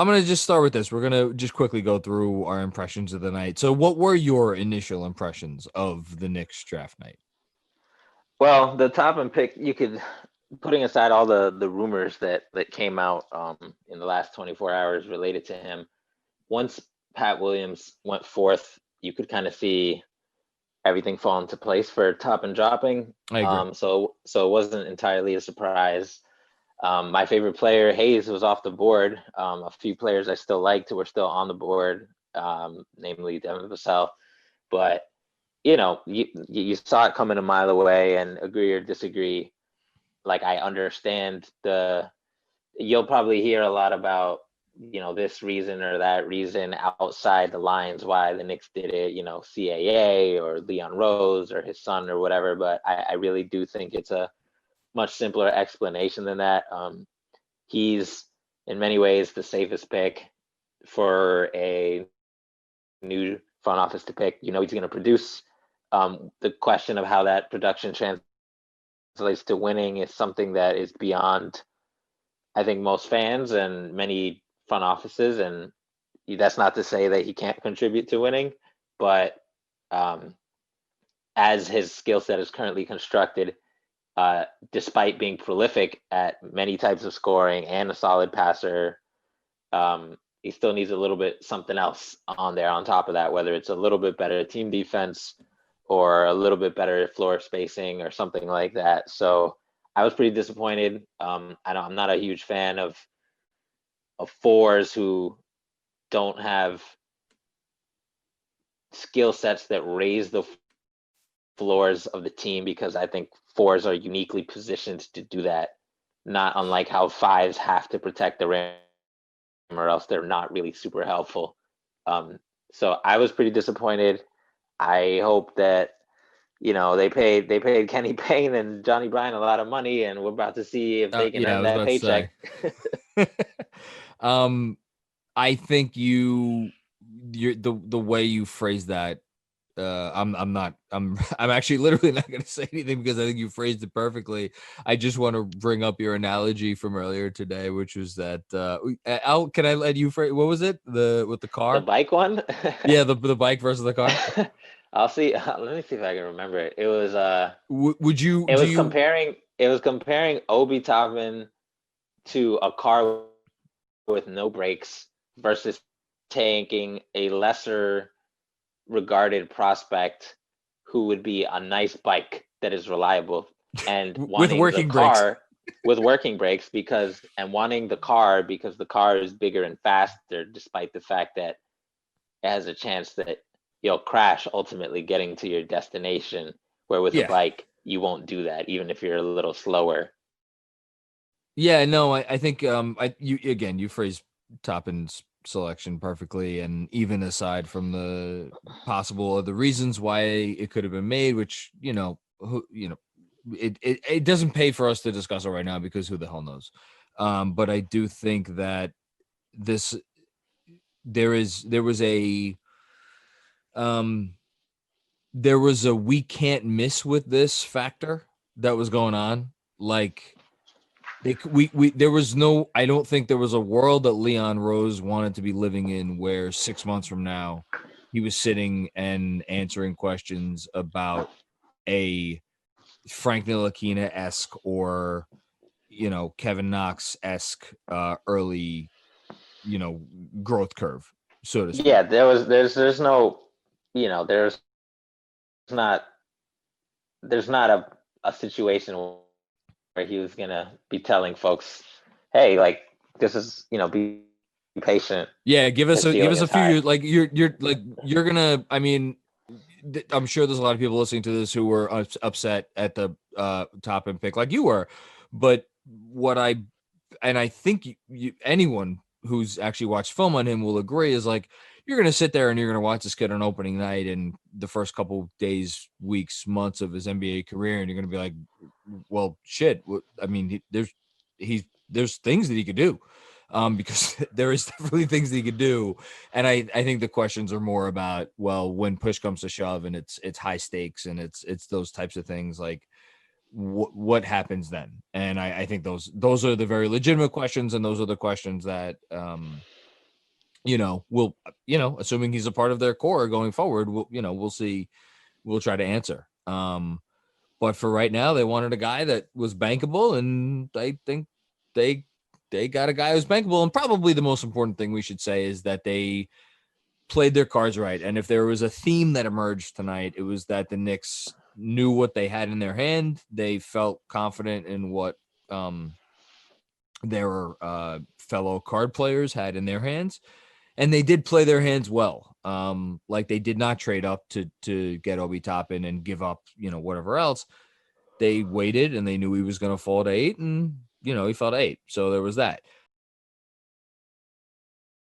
I'm going to just start with this. We're going to just quickly go through our impressions of the night. So what were your initial impressions of the Knicks draft night? Well, the Toppin pick, you could, putting aside all the rumors that came out in the last 24 hours related to him, once Pat Williams went fourth, you could kind of see everything fall into place for Toppin dropping. I agree. So it wasn't entirely a surprise. My favorite player, Hayes, was off the board. A few players I still liked were still on the board, namely Devin Vassell. But you saw it coming a mile away, and agree or disagree. Like, I understand you'll probably hear a lot about, this reason or that reason outside the lines why the Knicks did it, CAA or Leon Rose or his son or whatever. But I really do think it's a much simpler explanation than that. He's in many ways the safest pick for a new front office to pick. He's going to produce. The question of how that production translates to winning is something that is beyond, I think, most fans and many front offices. And that's not to say that he can't contribute to winning, but as his skill set is currently constructed, despite being prolific at many types of scoring and a solid passer, he still needs a little bit something else on there on top of that, whether it's a little bit better team defense or a little bit better floor spacing or something like that. So I was pretty disappointed. I'm not a huge fan of fours who don't have skill sets that raise the floors of the team, because I think fours are uniquely positioned to do that, not unlike how fives have to protect the rim or else they're not really super helpful. So I was pretty disappointed. I hope that they paid Kenny Payne and Johnny Bryan a lot of money, and we're about to see if they can Yeah, I earn was that about to say. paycheck. I think the way you phrase that, I'm actually literally not going to say anything because I think you phrased it perfectly. I just want to bring up your analogy from earlier today, which was that can I let you phrase, what was it, with the The car? bike one? Yeah, the bike versus the car. I'll see. Let me see if I can remember it. It was Would you it do was you comparing Obi Toppin to a car with no brakes versus taking a lesser regarded prospect who would be a nice bike that is reliable, and with wanting the working brakes? car with working brakes wanting the car because the car is bigger and faster, despite the fact that it has a chance that you'll crash ultimately getting to your destination, where with a Yeah. bike you won't do that even if you're a little slower. Yeah, no, I think you phrased Toppin's selection perfectly, and even aside from the possible other reasons why it could have been made, which it doesn't pay for us to discuss it right now because who the hell knows. But I do think that this there was a um there was a we can't miss with this factor that was going on, like. There was no, I don't think there was a world that Leon Rose wanted to be living in where 6 months from now he was sitting and answering questions about a Frank Ntilikina-esque or, Kevin Knox-esque early, growth curve, so to speak. Yeah, there's no, not there's not a situation where he was gonna be telling folks, hey, like, this is, be patient, Yeah, give the us ceiling a is few high. years. Like you're gonna. I mean, I'm sure there's a lot of people listening to this who were upset at the Toppin pick, like you were. But what I think anyone who's actually watched film on him will agree is, like, you're gonna sit there and you're gonna watch this kid on opening night and the first couple days, weeks, months of his NBA career, and you're gonna be like, well, shit. I mean, there's things that he could do. Because there is definitely things that he could do. And I think the questions are more about, well, when push comes to shove and it's high stakes and it's those types of things, like what happens then? And I think those are the very legitimate questions, and those are the questions that assuming he's a part of their core going forward, we'll see. We'll try to answer. But for right now, they wanted a guy that was bankable, and I think they got a guy who's bankable. And probably the most important thing we should say is that they played their cards right. And if there was a theme that emerged tonight, it was that the Knicks knew what they had in their hand. They felt confident in what their fellow card players had in their hands. And they did play their hands well. Like they did not trade up to get Obi Toppin and give up, whatever else. They waited and they knew he was going to fall to 8, and he fell to 8. So there was that.